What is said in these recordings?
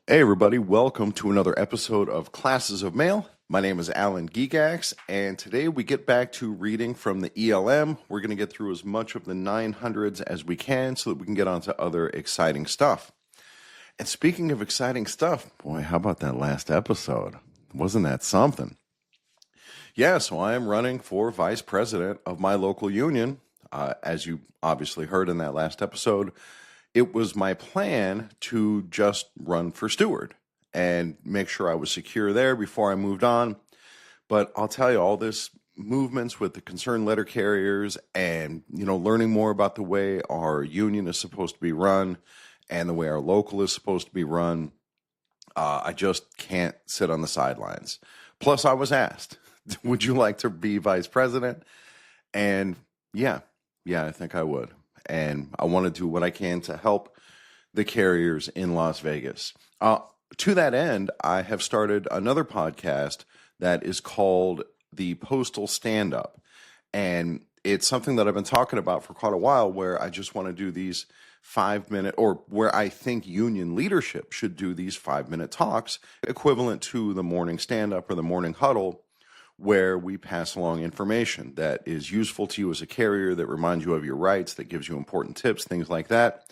Hey everybody, welcome to another episode of Classes of Mail. My name is Alan Geekax, and today we get back to reading from the ELM. We're going to get through as much of the 900s as we can so that we can get on to other exciting stuff. And speaking of exciting stuff, boy, how about that last episode? Wasn't that something? Yeah, so I am running for vice president of my local union. As you obviously heard in that last episode, it was my plan to just run for steward and make sure I was secure there before I moved on. But I'll tell you, all this movements with the concerned letter carriers and, learning more about the way our union is supposed to be run and the way our local is supposed to be run, I just can't sit on the sidelines. Plus, I was asked, would you like to be vice president? And yeah, I think I would. And I want to do what I can to help the carriers in Las Vegas. To that end, I have started another podcast that is called the Postal Stand-Up. And it's something that I've been talking about for quite a while, where I just want to do these 5-minute, or where I think union leadership should do these 5-minute talks, equivalent to the morning stand-up or the morning huddle, where we pass along information that is useful to you as a carrier, that reminds you of your rights, that gives you important tips, things like that.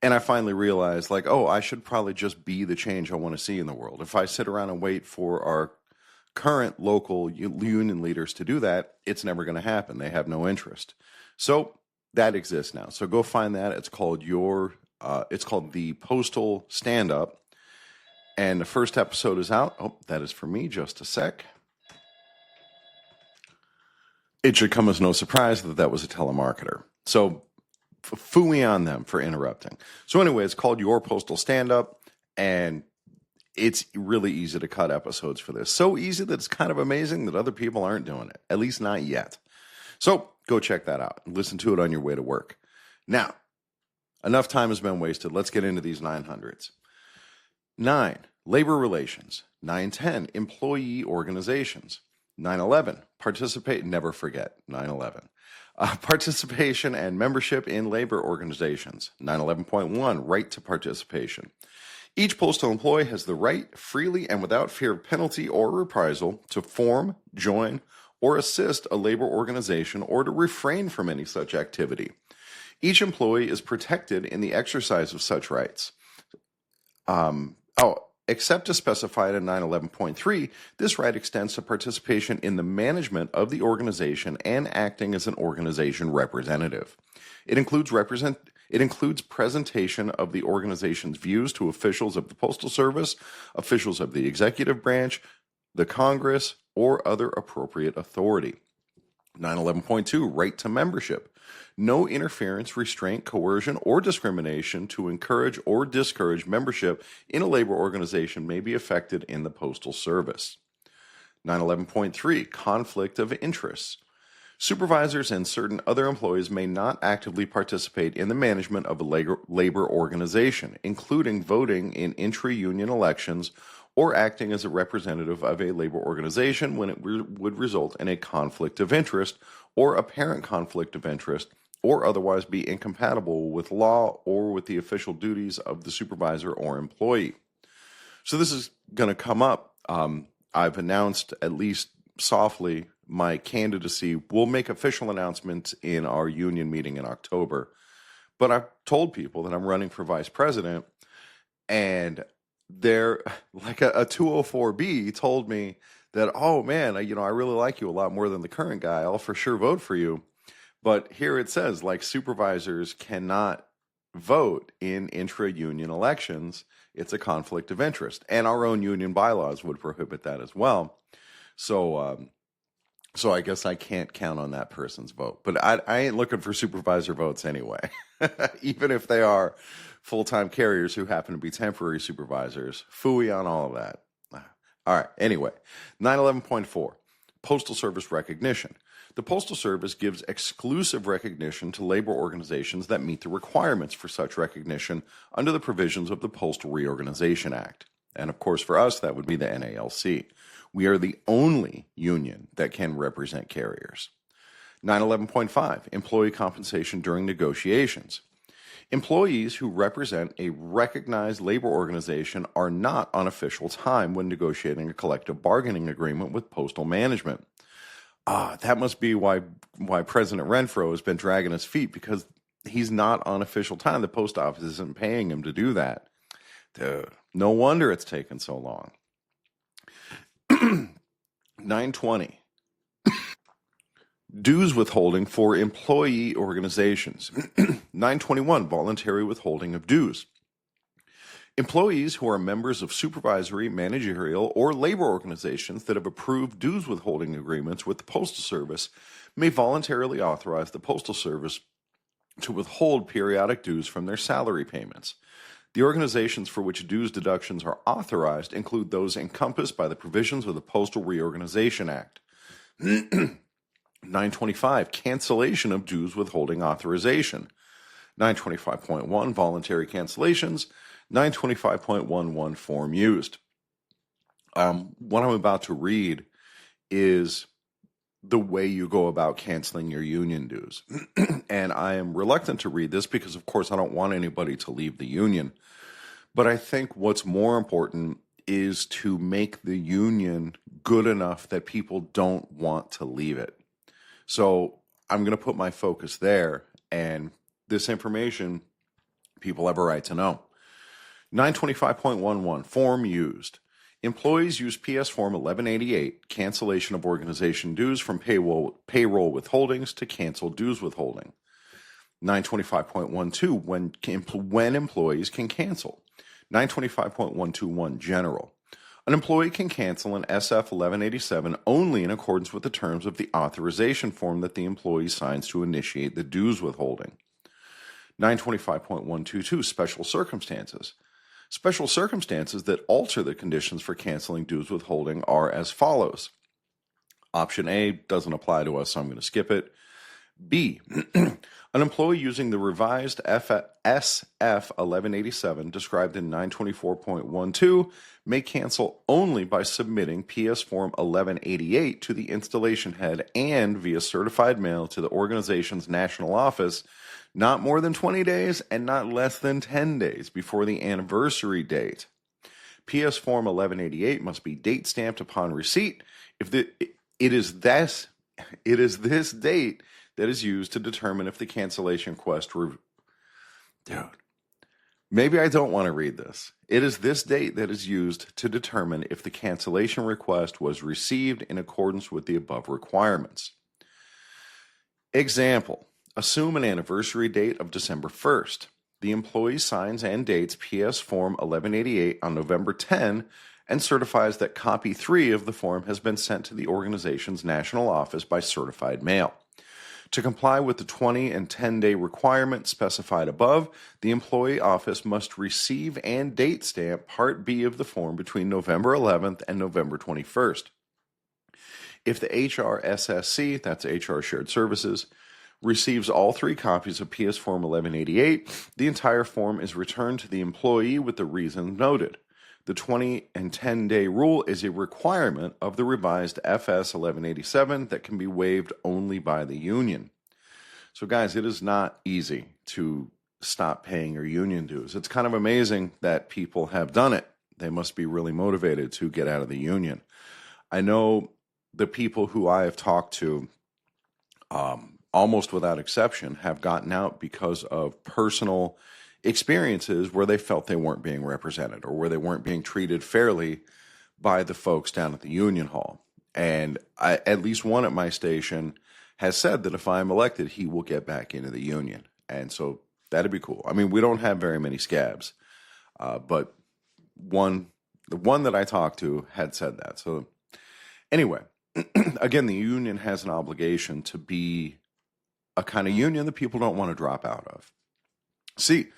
And I finally realized, I should probably just be the change I want to see in the world. If I sit around and wait for our current local union leaders to do that, it's never going to happen. They have no interest. So that exists now. So go find that. It's called the Postal Stand-Up. And the first episode is out. Oh, that is for me. Just a sec. It should come as no surprise that was a telemarketer. So phooey on them for interrupting. So anyway, it's called Your Postal Stand-Up, and it's really easy to cut episodes for this. So easy that it's kind of amazing that other people aren't doing it, at least not yet. So go check that out. Listen to it on your way to work. Now, enough time has been wasted. Let's get into these 900s. 9, labor relations. 910, employee organizations. 9/11, participate, never forget, 9/11. Participation and membership in labor organizations. 9/11.1, right to participation. Each postal employee has the right, freely and without fear of penalty or reprisal, to form, join, or assist a labor organization or to refrain from any such activity. Each employee is protected in the exercise of such rights. Except as specified in 9/11.3, this right extends to participation in the management of the organization and acting as an organization representative. It includes presentation of the organization's views to officials of the Postal Service, officials of the executive branch, the Congress, or other appropriate authority. 9/11.2, right to membership. No interference, restraint, coercion, or discrimination to encourage or discourage membership in a labor organization may be effected in the Postal Service. 9/11.3, conflict of interests. Supervisors and certain other employees may not actively participate in the management of a labor organization, including voting in intra-union elections or acting as a representative of a labor organization when it would result in a conflict of interest or apparent conflict of interest, or otherwise be incompatible with law or with the official duties of the supervisor or employee. So this is going to come up. I've announced, at least softly, my candidacy. We'll make official announcements in our union meeting in October. But I've told people that I'm running for vice president, and they're like a 204B told me that, oh man, I really like you a lot more than the current guy. I'll for sure vote for you. But here it says, supervisors cannot vote in intra-union elections. It's a conflict of interest. And our own union bylaws would prohibit that as well. So I guess I can't count on that person's vote. But I ain't looking for supervisor votes anyway, even if they are full-time carriers who happen to be temporary supervisors. Phooey on all of that. All right, anyway, 9/11.4, Postal Service recognition. The Postal Service gives exclusive recognition to labor organizations that meet the requirements for such recognition under the provisions of the Postal Reorganization Act. And of course, for us, that would be the NALC. We are the only union that can represent carriers. 9/11.5, employee compensation during negotiations. Employees who represent a recognized labor organization are not on official time when negotiating a collective bargaining agreement with postal management. That must be why President Renfro has been dragging his feet, because he's not on official time. The post office isn't paying him to do that. Dude, no wonder it's taken so long. 920. Dues withholding for employee organizations. 921. Voluntary withholding of dues. Employees who are members of supervisory, managerial, or labor organizations that have approved dues withholding agreements with the Postal Service may voluntarily authorize the Postal Service to withhold periodic dues from their salary payments. The organizations for which dues deductions are authorized include those encompassed by the provisions of the Postal Reorganization Act. 925. Cancellation of dues withholding authorization. 925.1. Voluntary cancellations. 925.11. Form used. What I'm about to read is the way you go about canceling your union dues. And I am reluctant to read this because, of course, I don't want anybody to leave the union. But I think what's more important is to make the union good enough that people don't want to leave it. So I'm going to put my focus there, and this information people have a right to know. 925.11, form used. Employees use PS Form 1188, cancellation of organization dues from payroll withholdings, to cancel dues withholding. 925.12, when employees can cancel. 925.121, general. An employee can cancel an SF 1187 only in accordance with the terms of the authorization form that the employee signs to initiate the dues withholding. 925.122, special circumstances. Special circumstances that alter the conditions for canceling dues withholding are as follows. Option A doesn't apply to us, so I'm going to skip it. B, an employee using the revised SF 1187 described in 924.12 may cancel only by submitting PS Form 1188 to the installation head and via certified mail to the organization's national office not more than 20 days and not less than 10 days before the anniversary date. PS Form 1188 must be date stamped upon receipt. It is this date that is used to determine if the cancellation request Dude, maybe I don't want to read this. It is this date that is used to determine if the cancellation request was received in accordance with the above requirements. Example, assume an anniversary date of December 1st. The employee signs and dates PS Form 1188 on November 10 and certifies that copy 3 of the form has been sent to the organization's national office by certified mail. To comply with the 20 and 10-day requirement specified above, the employee office must receive and date stamp Part B of the form between November 11th and November 21st. If the HRSSC, that's HR Shared Services, receives all 3 copies of PS Form 1188, the entire form is returned to the employee with the reason noted. The 20 and 10-day rule is a requirement of the revised FS 1187 that can be waived only by the union. So guys, it is not easy to stop paying your union dues. It's kind of amazing that people have done it. They must be really motivated to get out of the union. I know the people who I have talked to, almost without exception, have gotten out because of personal experiences where they felt they weren't being represented or where they weren't being treated fairly by the folks down at the union hall. And at least one at my station has said that if I'm elected, he will get back into the union. And so that'd be cool. I mean, we don't have very many scabs, but the one that I talked to had said that. So anyway, again, the union has an obligation to be a kind of union that people don't want to drop out of. C,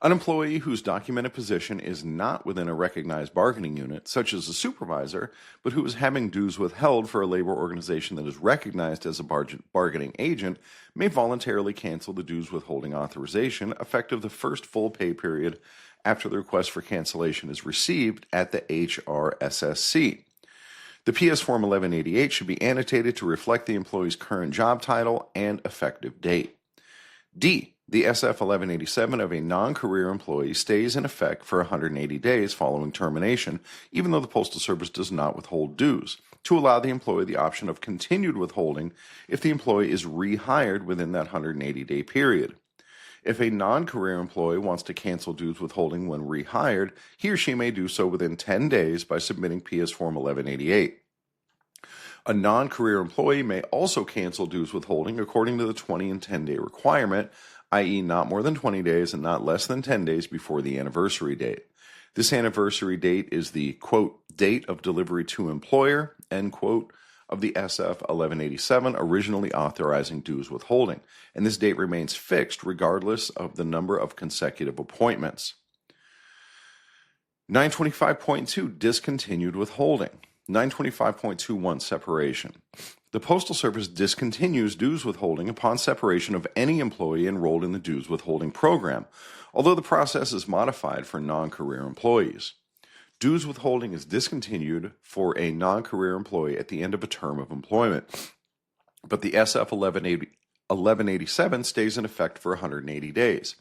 an employee whose documented position is not within a recognized bargaining unit, such as a supervisor, but who is having dues withheld for a labor organization that is recognized as a bargaining agent, may voluntarily cancel the dues withholding authorization effective the first full pay period after the request for cancellation is received at the HRSSC. The PS Form 1188 should be annotated to reflect the employee's current job title and effective date. D, The SF 1187 of a non-career employee stays in effect for 180 days following termination, even though the Postal Service does not withhold dues, to allow the employee the option of continued withholding if the employee is rehired within that 180-day period. If a non-career employee wants to cancel dues withholding when rehired, he or she may do so within 10 days by submitting PS Form 1188. A non-career employee may also cancel dues withholding according to the 20 and 10-day requirement, i.e. not more than 20 days and not less than 10 days before the anniversary date. This anniversary date is the, quote, date of delivery to employer, end quote, of the SF 1187 originally authorizing dues withholding, and this date remains fixed regardless of the number of consecutive appointments. 925.2 discontinued withholding. 925.21 separation. The Postal Service discontinues dues withholding upon separation of any employee enrolled in the dues withholding program, although the process is modified for non-career employees. Dues withholding is discontinued for a non-career employee at the end of a term of employment, but the SF 1187 stays in effect for 180 days.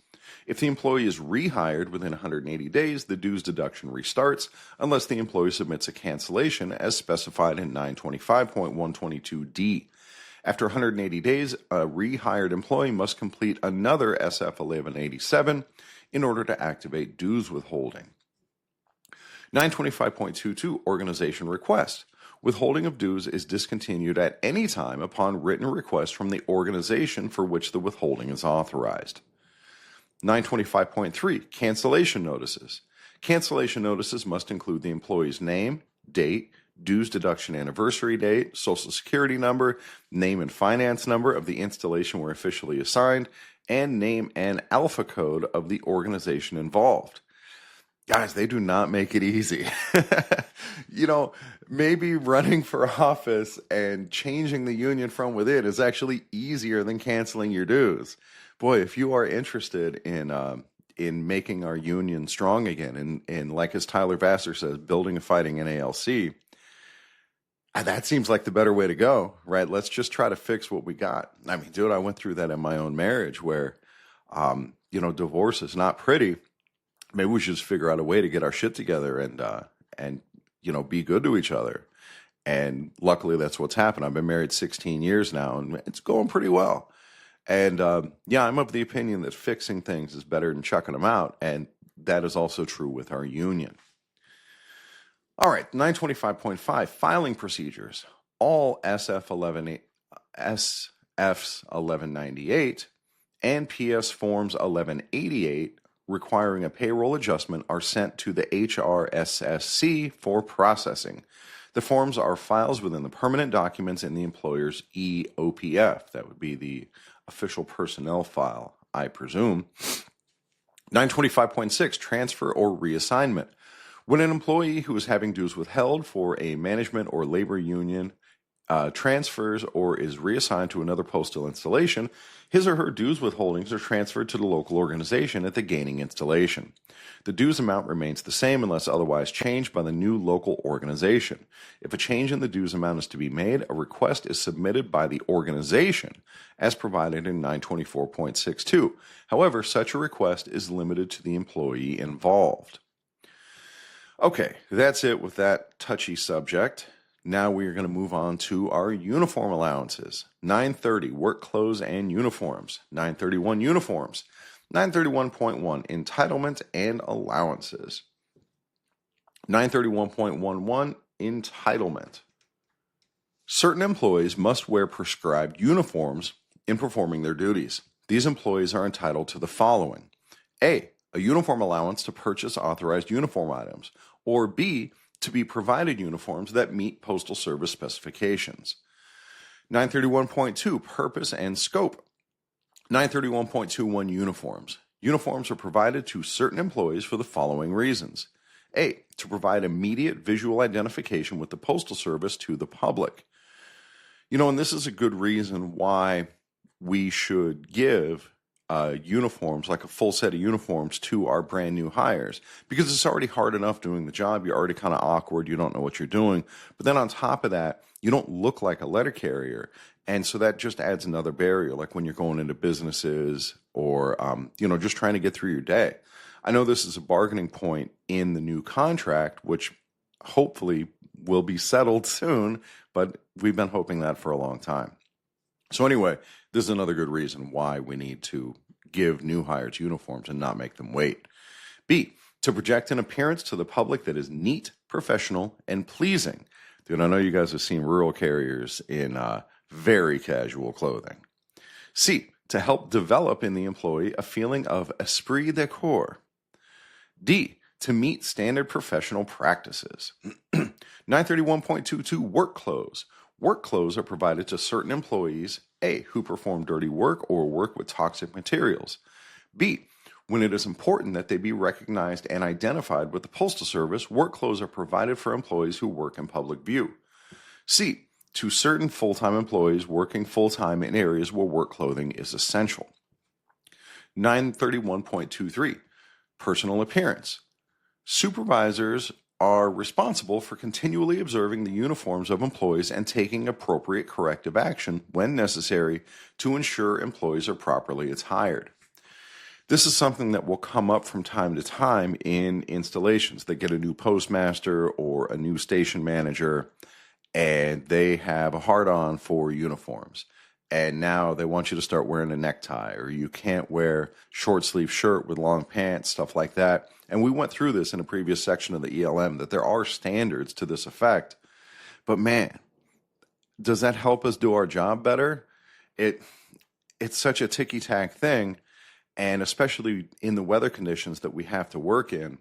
If the employee is rehired within 180 days, the dues deduction restarts unless the employee submits a cancellation as specified in 925.122D. After 180 days, a rehired employee must complete another SF 1187 in order to activate dues withholding. 925.22 Organization Request. Withholding of dues is discontinued at any time upon written request from the organization for which the withholding is authorized. 925.3 Cancellation Notices. Cancellation notices must include the employee's name, date, dues deduction anniversary date, social security number, name and finance number of the installation where officially assigned, and name and alpha code of the organization involved. Guys, they do not make it easy. Maybe running for office and changing the union from within is actually easier than canceling your dues. Boy, if you are interested in making our union strong again, and like as Tyler Vassar says, building a fighting NALC, that seems like the better way to go, right? Let's just try to fix what we got. I mean, dude, I went through that in my own marriage where, divorce is not pretty. Maybe we should just figure out a way to get our shit together and be good to each other. And luckily that's what's happened. I've been married 16 years now and it's going pretty well. And I'm of the opinion that fixing things is better than chucking them out. And that is also true with our union. All right, 925.5 Filing Procedures. All SFs 1198 and PS Forms 1188 requiring a payroll adjustment are sent to the HRSSC for processing. The forms are files within the permanent documents in the employer's EOPF. That would be the official personnel file, I presume. 925.6 Transfer or reassignment. When an employee who is having dues withheld for a management or labor union transfers or is reassigned to another postal installation, his or her dues withholdings are transferred to the local organization at the gaining installation. The dues amount remains the same unless otherwise changed by the new local organization. If a change in the dues amount is to be made, a request is submitted by the organization as provided in 924.62. However, such a request is limited to the employee involved. Okay, that's it with that touchy subject. Now we are going to move on to our uniform allowances. 930, work clothes and uniforms. 931, uniforms. 931.1, entitlement and allowances. 931.11, entitlement. Certain employees must wear prescribed uniforms in performing their duties. These employees are entitled to the following. A uniform allowance to purchase authorized uniform items. Or B, to be provided uniforms that meet Postal Service specifications. 931.2, purpose and scope. 931.21, uniforms. Uniforms are provided to certain employees for the following reasons. A, to provide immediate visual identification with the Postal Service to the public. And this is a good reason why we should give uniforms, like a full set of uniforms to our brand new hires, because it's already hard enough doing the job. You're already kind of awkward. You don't know what you're doing. But then on top of that, you don't look like a letter carrier. And so that just adds another barrier, like when you're going into businesses or, just trying to get through your day. I know this is a bargaining point in the new contract, which hopefully will be settled soon, but we've been hoping that for a long time. So anyway, this is another good reason why we need to give new hires uniforms and not make them wait. B, to project an appearance to the public that is neat, professional, and pleasing. Dude, I know you guys have seen rural carriers in very casual clothing. C, to help develop in the employee a feeling of esprit de corps. D, to meet standard professional practices. 931.22 work clothes. Work clothes are provided to certain employees, A, who perform dirty work or work with toxic materials. B, when it is important that they be recognized and identified with the Postal Service, work clothes are provided for employees who work in public view. C, to certain full-time employees working full-time in areas where work clothing is essential. 931.23 personal appearance. Supervisors are responsible for continually observing the uniforms of employees and taking appropriate corrective action when necessary to ensure employees are properly attired. This is something that will come up from time to time in installations. They get a new postmaster or a new station manager, and they have a hard-on for uniforms. And now they want you to start wearing a necktie, or you can't wear short-sleeve shirt with long pants, stuff like that. And we went through this in a previous section of the ELM, that there are standards to this effect. But man, does that help us do our job better? It's such a ticky-tack thing, and especially in the weather conditions that we have to work in,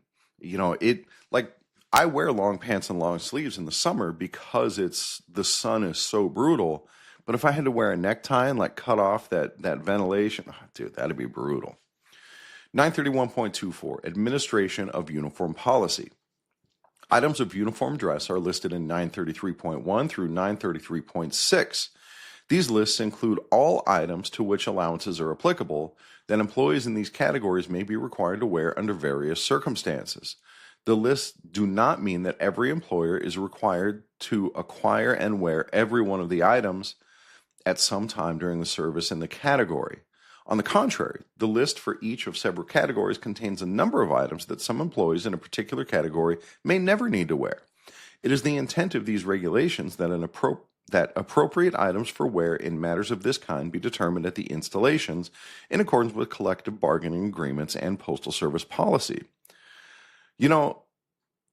I wear long pants and long sleeves in the summer because the sun is so brutal. But if I had to wear a necktie and cut off that ventilation, dude, that'd be brutal. 931.24 administration of uniform policy. Items of uniform dress are listed in 933.1 through 933.6. These lists include all items to which allowances are applicable that employees in these categories may be required to wear under various circumstances. The lists do not mean that every employer is required to acquire and wear every one of the items at some time during the service in the category. On the contrary, the list for each of several categories contains a number of items that some employees in a particular category may never need to wear. It is the intent of these regulations that appropriate items for wear in matters of this kind be determined at the installations in accordance with collective bargaining agreements and Postal Service policy.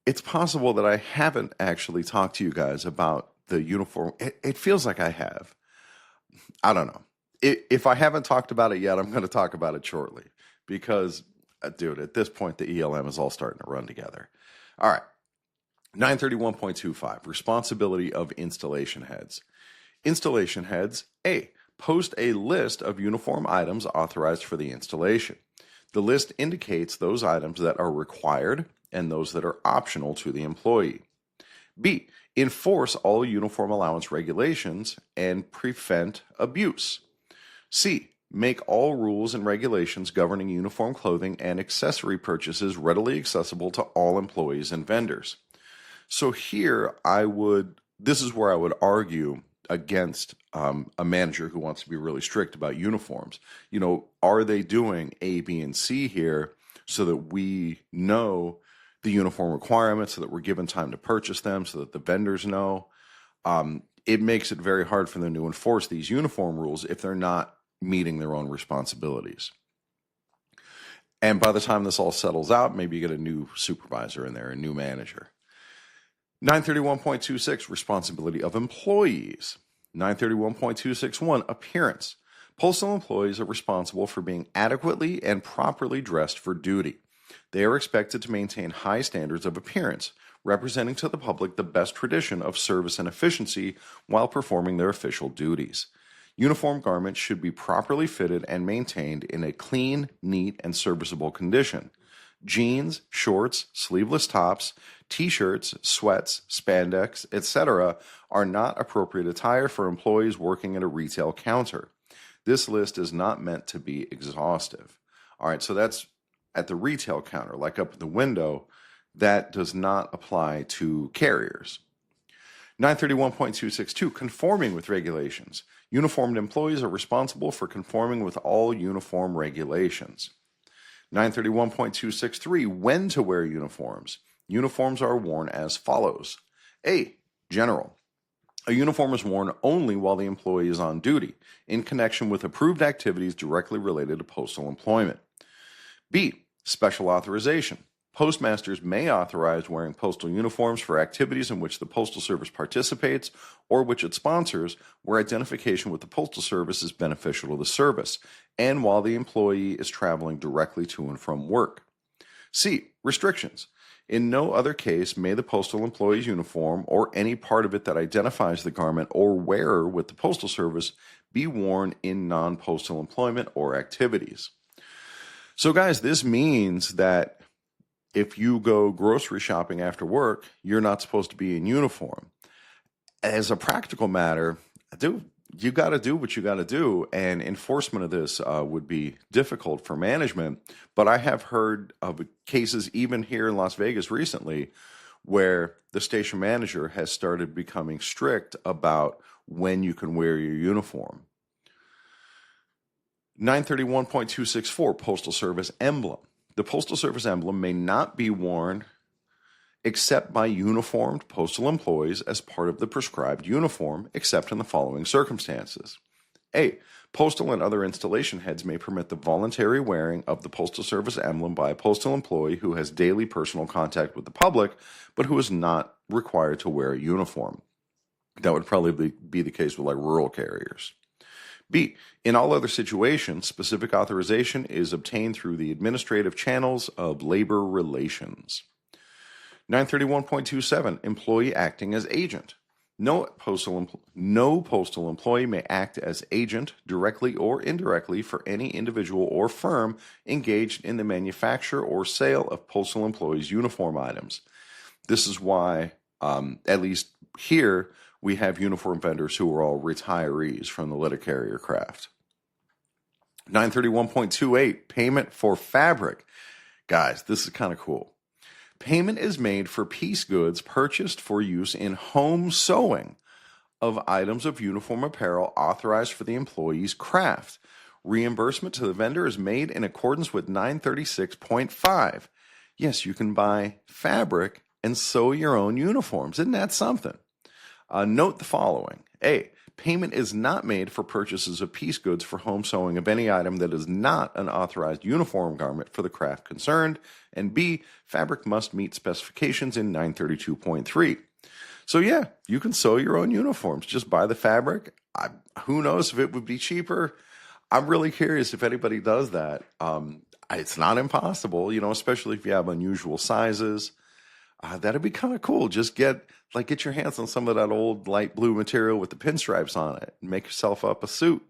It's possible that I haven't actually talked to you guys about the uniform. It feels like I have. I don't know. If I haven't talked about it yet, I'm going to talk about it shortly because, dude, at this point, the ELM is all starting to run together. All right. 931.25, responsibility of installation heads. Installation heads, A, post a list of uniform items authorized for the installation. The list indicates those items that are required and those that are optional to the employee. B, enforce all uniform allowance regulations and prevent abuse. C, make all rules and regulations governing uniform clothing and accessory purchases readily accessible to all employees and vendors. So here this is where I would argue against a manager who wants to be really strict about uniforms. Are they doing A, B, and C here so that we know the uniform requirements, so that we're given time to purchase them, so that the vendors know? It makes it very hard for them to enforce these uniform rules if they're not meeting their own responsibilities. And by the time this all settles out, maybe you get a new supervisor in there, a new manager. 931.26, responsibility of employees. 931.261, appearance. Postal employees are responsible for being adequately and properly dressed for duty. They are expected to maintain high standards of appearance, representing to the public the best tradition of service and efficiency while performing their official duties. Uniform garments should be properly fitted and maintained in a clean, neat, and serviceable condition. Jeans, shorts, sleeveless tops, t-shirts, sweats, spandex, etc. are not appropriate attire for employees working at a retail counter. This list is not meant to be exhaustive. All right, so that's at the retail counter, like up at the window. That does not apply to carriers. 931.262, conforming with regulations. Uniformed employees are responsible for conforming with all uniform regulations. 931.263, when to wear uniforms. Uniforms are worn as follows. A, general. A uniform is worn only while the employee is on duty, in connection with approved activities directly related to postal employment. B, special authorization. Postmasters may authorize wearing postal uniforms for activities in which the Postal Service participates or which it sponsors, where identification with the Postal Service is beneficial to the service, and while the employee is traveling directly to and from work. C, restrictions. In no other case may the postal employee's uniform or any part of it that identifies the garment or wearer with the Postal Service be worn in non-postal employment or activities. So guys, this means that if you go grocery shopping after work, you're not supposed to be in uniform. As a practical matter, you got to do what you got to do, and enforcement of this would be difficult for management. But I have heard of cases even here in Las Vegas recently where the station manager has started becoming strict about when you can wear your uniform. 931.264, Postal Service emblem. The Postal Service emblem may not be worn except by uniformed postal employees as part of the prescribed uniform, except in the following circumstances. A, postal and other installation heads may permit the voluntary wearing of the Postal Service emblem by a postal employee who has daily personal contact with the public, but who is not required to wear a uniform. That would probably be the case with like rural carriers. B, in all other situations, specific authorization is obtained through the administrative channels of labor relations. 931.27, employee acting as agent. No postal employee may act as agent, directly or indirectly, for any individual or firm engaged in the manufacture or sale of postal employees' uniform items. This is why, at least here, we have uniform vendors who are all retirees from the letter carrier craft. 931.28, payment for fabric. Guys, this is kind of cool. Payment is made for piece goods purchased for use in home sewing of items of uniform apparel authorized for the employee's craft. Reimbursement to the vendor is made in accordance with 936.5. Yes, you can buy fabric and sew your own uniforms. Isn't that something? Note the following. A, payment is not made for purchases of piece goods for home sewing of any item that is not an authorized uniform garment for the craft concerned. And B, fabric must meet specifications in 932.3. So yeah, you can sew your own uniforms. Just buy the fabric. Who knows if it would be cheaper? I'm really curious if anybody does that. It's not impossible, especially if you have unusual sizes. That'd be kind of cool. Just get your hands on some of that old light blue material with the pinstripes on it and make yourself up a suit.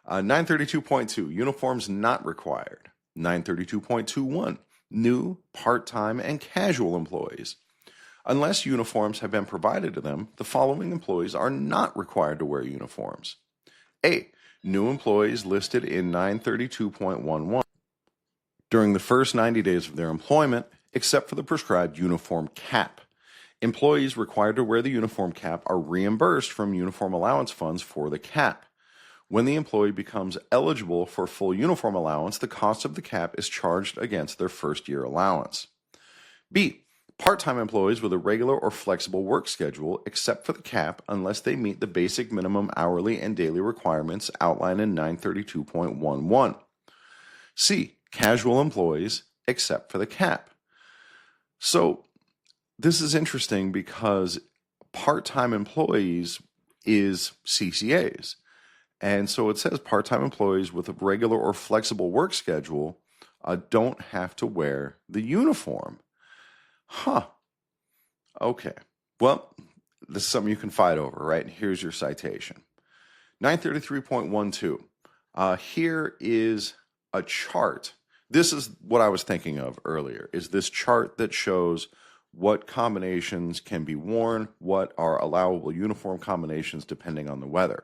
932.2, uniforms not required. 932.21, new, part-time, and casual employees. Unless uniforms have been provided to them, the following employees are not required to wear uniforms. A, new employees listed in 932.11. During the first 90 days of their employment, except for the prescribed uniform cap. Employees required to wear the uniform cap are reimbursed from uniform allowance funds for the cap. When the employee becomes eligible for full uniform allowance, the cost of the cap is charged against their first year allowance. B, part-time employees with a regular or flexible work schedule, except for the cap, unless they meet the basic minimum hourly and daily requirements outlined in 932.11. C, casual employees, except for the cap. So this is interesting because part-time employees is CCAs. And so it says part-time employees with a regular or flexible work schedule don't have to wear the uniform. Okay. Well, this is something you can fight over, right? Here's your citation. 933.12. Here is a chart. This is what I was thinking of earlier, is this chart that shows what combinations can be worn, what are allowable uniform combinations depending on the weather.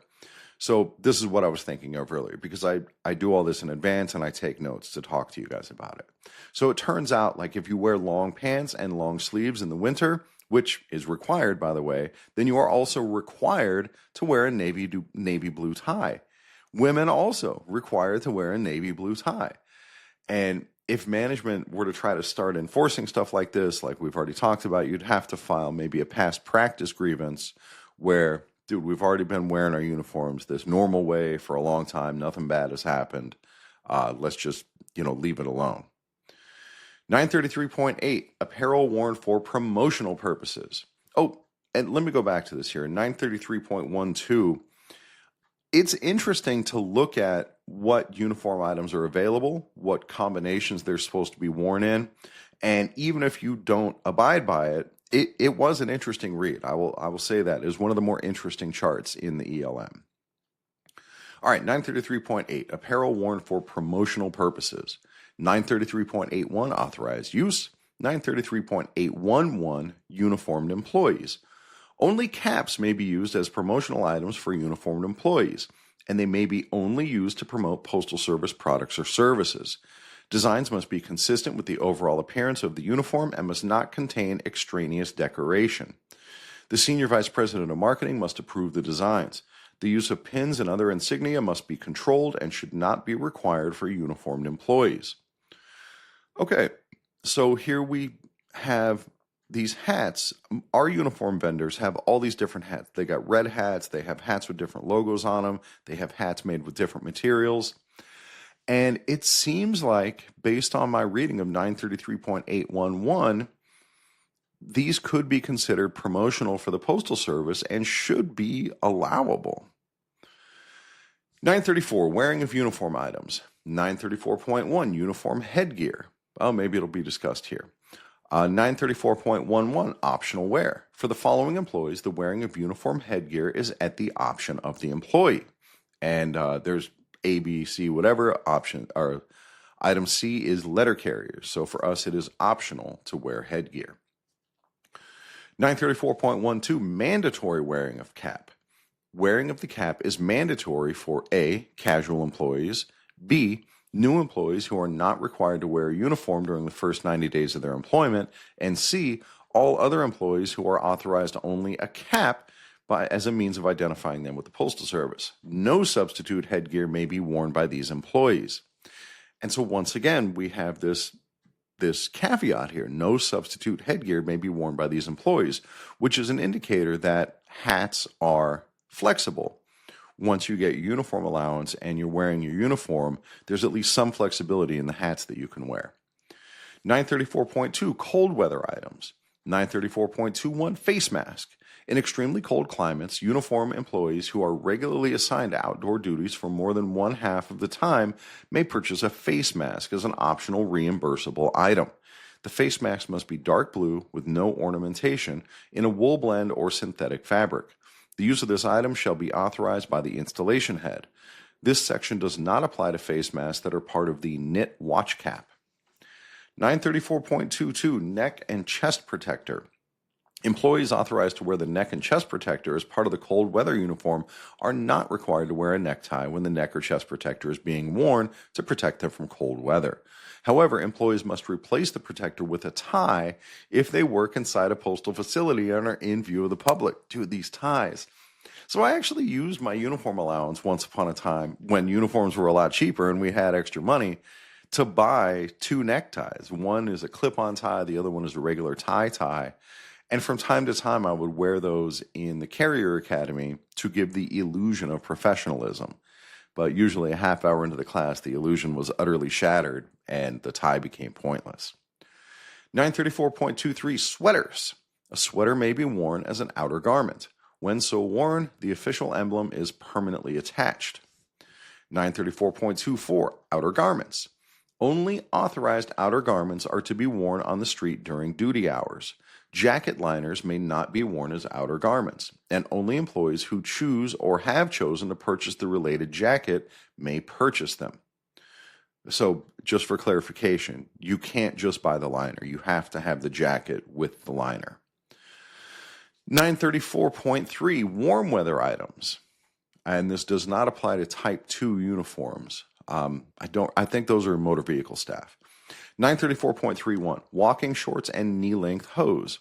So this is what I was thinking of earlier, because I do all this in advance and I take notes to talk to you guys about it. So it turns out, like, if you wear long pants and long sleeves in the winter, which is required, by the way, then you are also required to wear a navy blue tie. Women also required to wear a navy blue tie. And if management were to try to start enforcing stuff like this, like we've already talked about, you'd have to file maybe a past practice grievance where, dude, we've already been wearing our uniforms this normal way for a long time. Nothing bad has happened. Let's just, leave it alone. 933.8, apparel worn for promotional purposes. Oh, and let me go back to this here. 933.12, it's interesting to look at what uniform items are available, what combinations they're supposed to be worn in, and even if you don't abide by it, it was an interesting read. I will say that. It was one of the more interesting charts in the ELM. All right, 933.8, apparel worn for promotional purposes. 933.81, authorized use. 933.811, uniformed employees. Only caps may be used as promotional items for uniformed employees, and they may be only used to promote Postal Service products or services. Designs must be consistent with the overall appearance of the uniform and must not contain extraneous decoration. The Senior Vice President of Marketing must approve the designs. The use of pins and other insignia must be controlled and should not be required for uniformed employees. Okay, so here we have these hats. Our uniform vendors have all these different hats. They got red hats, they have hats with different logos on them, they have hats made with different materials. And it seems like, based on my reading of 933.811, these could be considered promotional for the Postal Service and should be allowable. 934, wearing of uniform items. 934.1, uniform headgear. Oh, maybe it'll be discussed here. 934.11, optional wear. For the following employees, the wearing of uniform headgear is at the option of the employee. And there's A, B, C, whatever option, or item C is letter carriers. So for us, it is optional to wear headgear. 934.12, mandatory wearing of cap. Wearing of the cap is mandatory for A, casual employees, B, new employees who are not required to wear a uniform during the first 90 days of their employment, and C, all other employees who are authorized only a cap as a means of identifying them with the Postal Service. No substitute headgear may be worn by these employees. And so once again, we have this caveat here. No substitute headgear may be worn by these employees, which is an indicator that hats are flexible. Once you get your uniform allowance and you're wearing your uniform, there's at least some flexibility in the hats that you can wear. 934.2, cold weather items. 934.21, face mask. In extremely cold climates, uniform employees who are regularly assigned to outdoor duties for more than one half of the time may purchase a face mask as an optional reimbursable item. The face mask must be dark blue with no ornamentation in a wool blend or synthetic fabric. The use of this item shall be authorized by the installation head. This section does not apply to face masks that are part of the knit watch cap. 934.22, neck and chest protector. Employees authorized to wear the neck and chest protector as part of the cold weather uniform are not required to wear a necktie when the neck or chest protector is being worn to protect them from cold weather. However, employees must replace the protector with a tie if they work inside a postal facility and are in view of the public. Dude, these ties. So I actually used my uniform allowance once upon a time when uniforms were a lot cheaper and we had extra money to buy two neckties. One is a clip-on tie, the other one is a regular tie. And from time to time, I would wear those in the Carrier Academy to give the illusion of professionalism. But usually a half hour into the class, the illusion was utterly shattered and the tie became pointless. 934.23, sweaters. A sweater may be worn as an outer garment. When so worn, the official emblem is permanently attached. 934.24, outer garments. Only authorized outer garments are to be worn on the street during duty hours. Jacket liners may not be worn as outer garments, and only employees who choose or have chosen to purchase the related jacket may purchase them. So, just for clarification, you can't just buy the liner. You have to have the jacket with the liner. 934.3, warm weather items. and this does not apply to Type 2 uniforms. I think those are motor vehicle staff. 934.31, walking shorts and knee-length hose.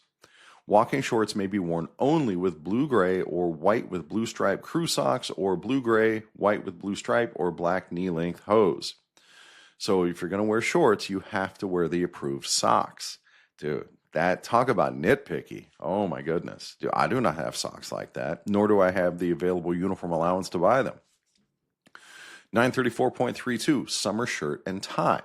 Walking shorts may be worn only with blue-gray or white with blue stripe crew socks, or blue-gray, white with blue stripe, or black knee-length hose. So if you're going to wear shorts, you have to wear the approved socks. Dude, talk about nitpicky. Oh my goodness. Dude, I do not have socks like that, nor do I have the available uniform allowance to buy them. 934.32, summer shirt and tie.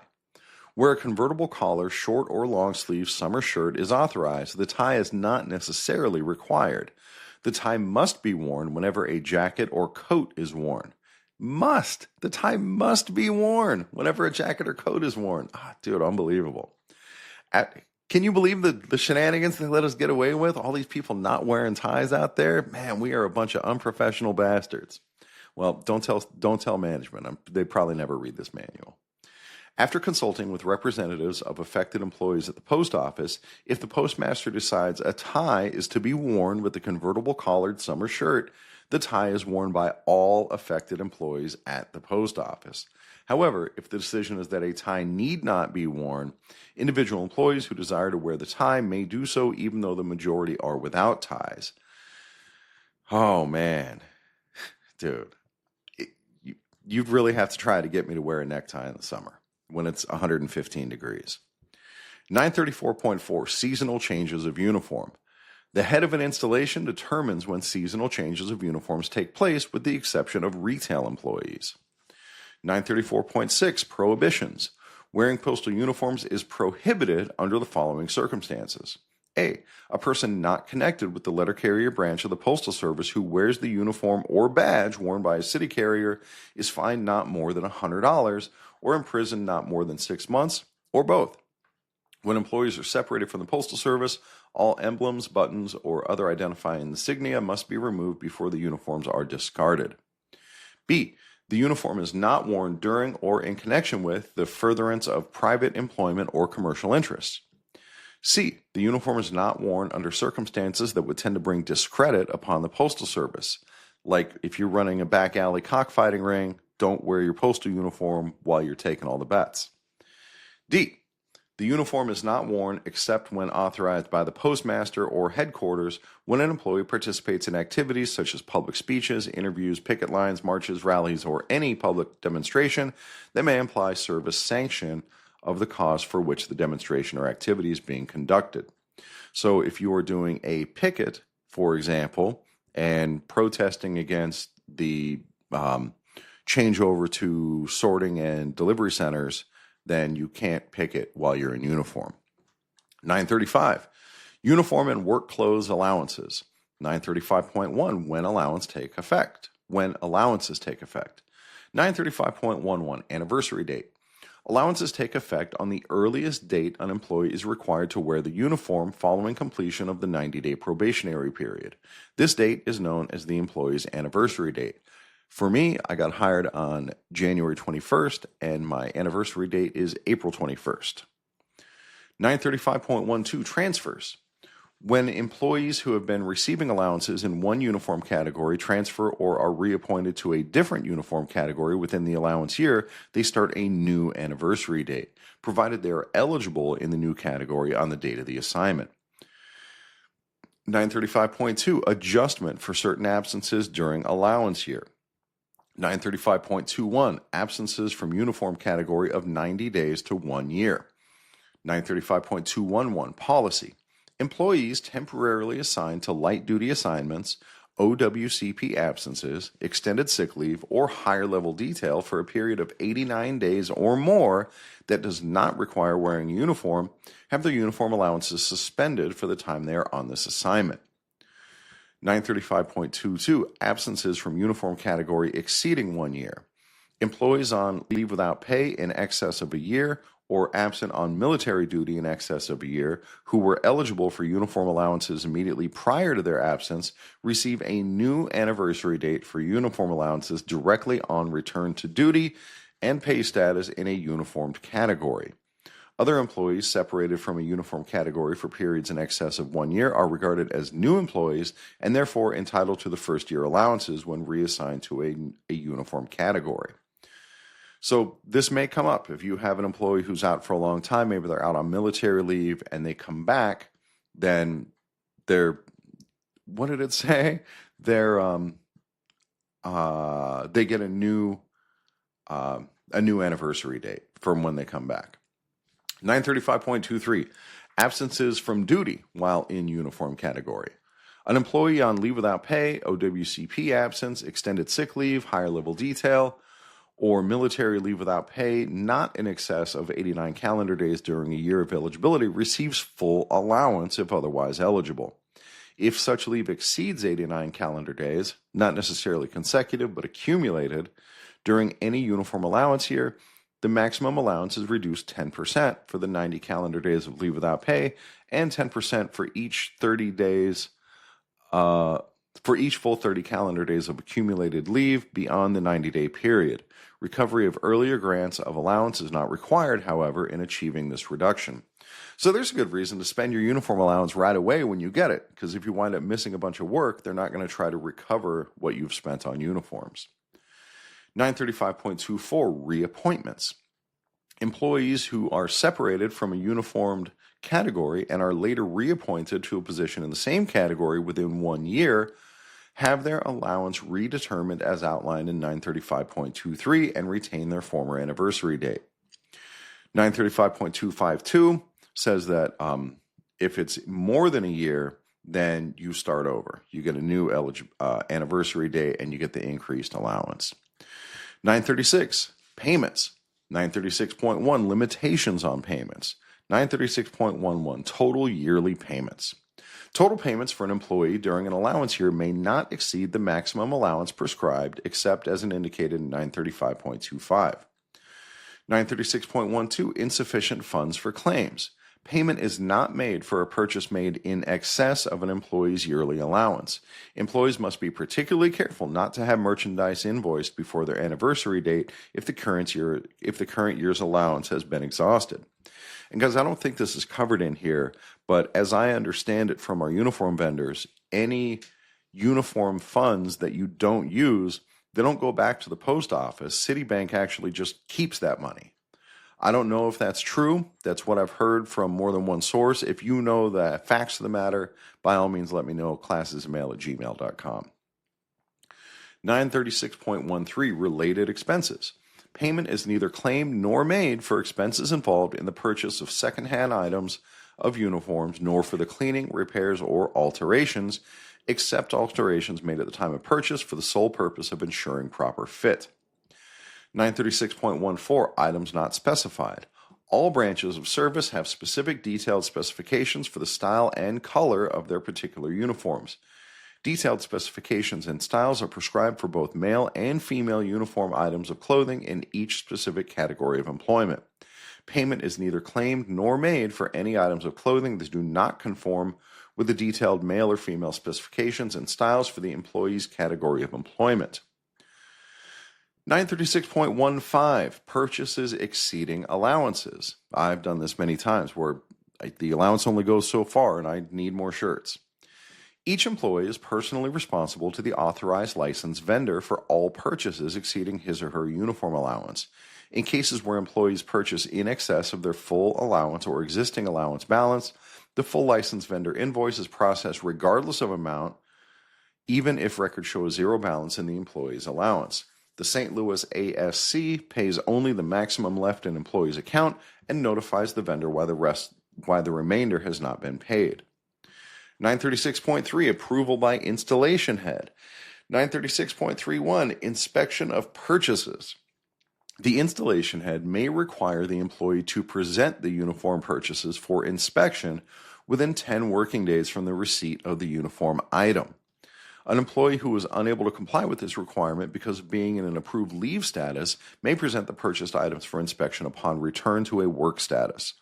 Where a convertible collar, short or long sleeve summer shirt is authorized, the tie is not necessarily required. The tie must be worn whenever a jacket or coat is worn. Must. The tie must be worn whenever a jacket or coat is worn. Dude, unbelievable. Can you believe the shenanigans they let us get away with? All these people not wearing ties out there? Man, we are a bunch of unprofessional bastards. Well, don't tell management. They probably never read this manual. After consulting with representatives of affected employees at the post office, if the postmaster decides a tie is to be worn with the convertible collared summer shirt, the tie is worn by all affected employees at the post office. However, if the decision is that a tie need not be worn, individual employees who desire to wear the tie may do so even though the majority are without ties. Oh, man. Dude, you'd really have to try to get me to wear a necktie in the summer when it's 115 degrees. 934.4, seasonal changes of uniform. The head of an installation determines when seasonal changes of uniforms take place, with the exception of retail employees. 934.6, prohibitions. Wearing postal uniforms is prohibited under the following circumstances. A person not connected with the letter carrier branch of the Postal Service who wears the uniform or badge worn by a city carrier is fined not more than $100 or imprisoned not more than 6 months, or both. When employees are separated from the Postal Service, all emblems, buttons, or other identifying insignia must be removed before the uniforms are discarded. B. The uniform is not worn during or in connection with the furtherance of private employment or commercial interests. C. The uniform is not worn under circumstances that would tend to bring discredit upon the Postal Service. Like if you're running a back alley cockfighting ring, don't wear your postal uniform while you're taking all the bets. D. The uniform is not worn except when authorized by the postmaster or headquarters when an employee participates in activities such as public speeches, interviews, picket lines, marches, rallies, or any public demonstration that may imply service sanction of the cause for which the demonstration or activity is being conducted. So if you are doing a picket, for example, and protesting against the changeover to sorting and delivery centers, then you can't picket while you're in uniform. 935, uniform and work clothes allowances. 935.1, when allowances take effect. 935.11, anniversary date. Allowances take effect on the earliest date an employee is required to wear the uniform following completion of the 90-day probationary period. This date is known as the employee's anniversary date. For me, I got hired on January 21st, and my anniversary date is April 21st. 935.12, transfers. When employees who have been receiving allowances in one uniform category transfer or are reappointed to a different uniform category within the allowance year, they start a new anniversary date, provided they are eligible in the new category on the date of the assignment. 935.2, adjustment for certain absences during allowance year. 935.21, absences from uniform category of 90 days to 1 year. 935.211, policy. Employees temporarily assigned to light duty assignments, OWCP absences, extended sick leave, or higher level detail for a period of 89 days or more that does not require wearing a uniform have their uniform allowances suspended for the time they are on this assignment. 935.22, absences from uniform category exceeding 1 year. Employees on leave without pay in excess of a year or absent on military duty in excess of a year who were eligible for uniform allowances immediately prior to their absence receive a new anniversary date for uniform allowances directly on return to duty and pay status in a uniformed category. Other employees separated from a uniform category for periods in excess of 1 year are regarded as new employees and therefore entitled to the first-year allowances when reassigned to a uniform category. So this may come up if you have an employee who's out for a long time, maybe they're out on military leave and they come back, then they're, what did it say? They're they get a new anniversary date from when they come back. 935.23, absences from duty while in uniform category. An employee on leave without pay, OWCP absence, extended sick leave, higher level detail, or military leave without pay not in excess of 89 calendar days during a year of eligibility receives full allowance if otherwise eligible. If such leave exceeds 89 calendar days, not necessarily consecutive but accumulated, during any uniform allowance year, the maximum allowance is reduced 10% for the 90 calendar days of leave without pay and 10% for each 30 days, for each full 30 calendar days of accumulated leave beyond the 90-day period. Recovery of earlier grants of allowance is not required, however, in achieving this reduction. So there's a good reason to spend your uniform allowance right away when you get it, because if you wind up missing a bunch of work, they're not going to try to recover what you've spent on uniforms. 935.24, reappointments. Employees who are separated from a uniformed category and are later reappointed to a position in the same category within 1 year have their allowance redetermined as outlined in 935.23 and retain their former anniversary date. 935.252 says that if it's more than a year, then you start over. You get a new anniversary date and you get the increased allowance. 936, payments. 936.1, limitations on payments. 936.11, total yearly payments. Total payments for an employee during an allowance year may not exceed the maximum allowance prescribed except as indicated in 935.25. 936.12, insufficient funds for claims. Payment is not made for a purchase made in excess of an employee's yearly allowance. Employees must be particularly careful not to have merchandise invoiced before their anniversary date if the current year's allowance has been exhausted. And guys, I don't think this is covered in here, but as I understand it from our uniform vendors, any uniform funds that you don't use, they don't go back to the post office. Citibank actually just keeps that money. I don't know if that's true. That's what I've heard from more than one source. If you know the facts of the matter, by all means, let me know. classesmail@gmail.com. 936.13, related expenses. Payment is neither claimed nor made for expenses involved in the purchase of secondhand items of uniforms, nor for the cleaning, repairs, or alterations, except alterations made at the time of purchase for the sole purpose of ensuring proper fit. 936.14, items not specified. All branches of service have specific detailed specifications for the style and color of their particular uniforms. Detailed specifications and styles are prescribed for both male and female uniform items of clothing in each specific category of employment. Payment is neither claimed nor made for any items of clothing that do not conform with the detailed male or female specifications and styles for the employee's category of employment. 936.15, purchases exceeding allowances. I've done this many times where the allowance only goes so far and I need more shirts. Each employee is personally responsible to the authorized licensed vendor for all purchases exceeding his or her uniform allowance. In cases where employees purchase in excess of their full allowance or existing allowance balance, the full licensed vendor invoice is processed regardless of amount, even if records show a zero balance in the employee's allowance. The St. Louis ASC pays only the maximum left in employee's account and notifies the vendor why the remainder has not been paid. 936.3, approval by installation head. 936.31, inspection of purchases. The installation head may require the employee to present the uniform purchases for inspection within 10 working days from the receipt of the uniform item. An employee who is unable to comply with this requirement because of being in an approved leave status may present the purchased items for inspection upon return to a work status.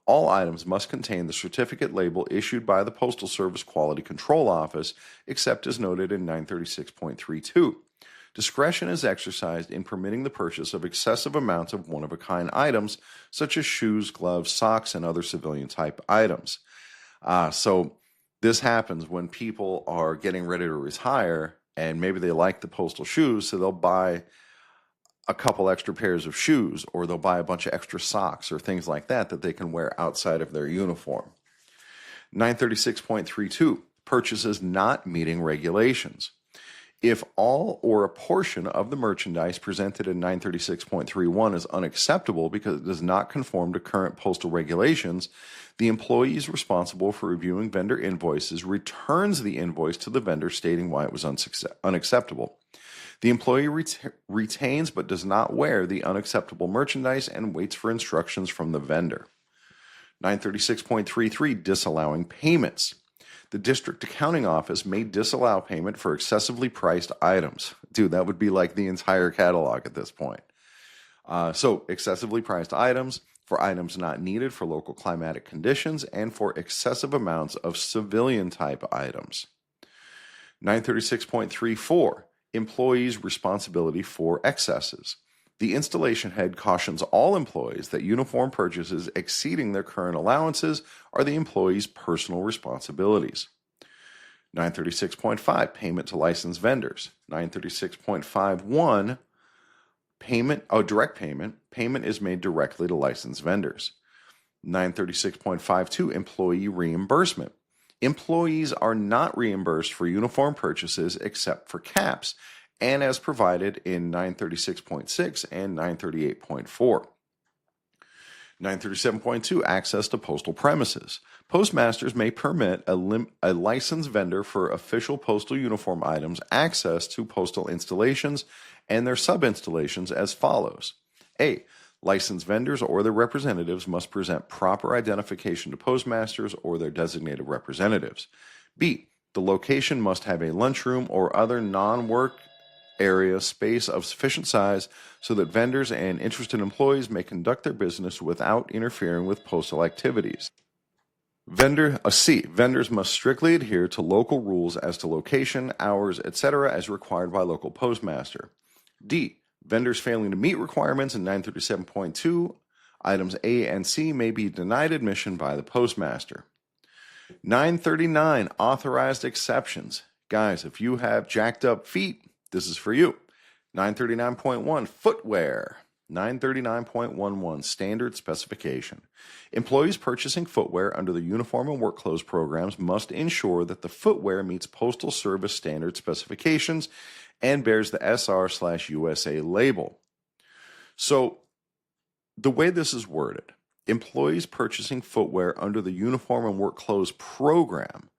All items must contain the certificate label issued by the Postal Service Quality Control Office, except as noted in 936.32. Discretion is exercised in permitting the purchase of excessive amounts of one-of-a-kind items, such as shoes, gloves, socks, and other civilian-type items. So this happens when people are getting ready to retire, and maybe they like the postal shoes, so they'll buy a couple extra pairs of shoes, or they'll buy a bunch of extra socks or things like that that they can wear outside of their uniform. 936.32, purchases not meeting regulations. If all or a portion of the merchandise presented in 936.31 is unacceptable because it does not conform to current postal regulations, the employee is responsible for reviewing vendor invoices, returns the invoice to the vendor stating why it was unacceptable. The employee retains but does not wear the unacceptable merchandise and waits for instructions from the vendor. 936.33, disallowing payments. The district accounting office may disallow payment for excessively priced items. Dude, that would be like the entire catalog at this point. So excessively priced items, for items not needed for local climatic conditions, and for excessive amounts of civilian type items. 936.34, employees' responsibility for excesses. The installation head cautions all employees that uniform purchases exceeding their current allowances are the employee's personal responsibilities. 936.5, payment to licensed vendors. 936.51, direct payment. Payment is made directly to licensed vendors. 936.52, employee reimbursement. Employees are not reimbursed for uniform purchases except for caps, and as provided in 936.6 and 938.4. 937.2, access to postal premises. Postmasters may permit a licensed vendor for official postal uniform items access to postal installations and their sub-installations as follows. A. Licensed vendors or their representatives must present proper identification to postmasters or their designated representatives. B. The location must have a lunchroom or other non-work area space of sufficient size so that vendors and interested employees may conduct their business without interfering with postal activities. C. Vendors must strictly adhere to local rules as to location, hours, etc. as required by local postmaster. D. Vendors failing to meet requirements in 937.2, items A and C may be denied admission by the postmaster. 939, authorized exceptions. Guys, if you have jacked up feet, this is for you. 939.1, footwear. 939.11, standard specification. Employees purchasing footwear under the Uniform and Work Clothes programs must ensure that the footwear meets Postal Service standard specifications and bears the SR/USA label. So, the way this is worded, employees purchasing footwear under the Uniform and Work Clothes program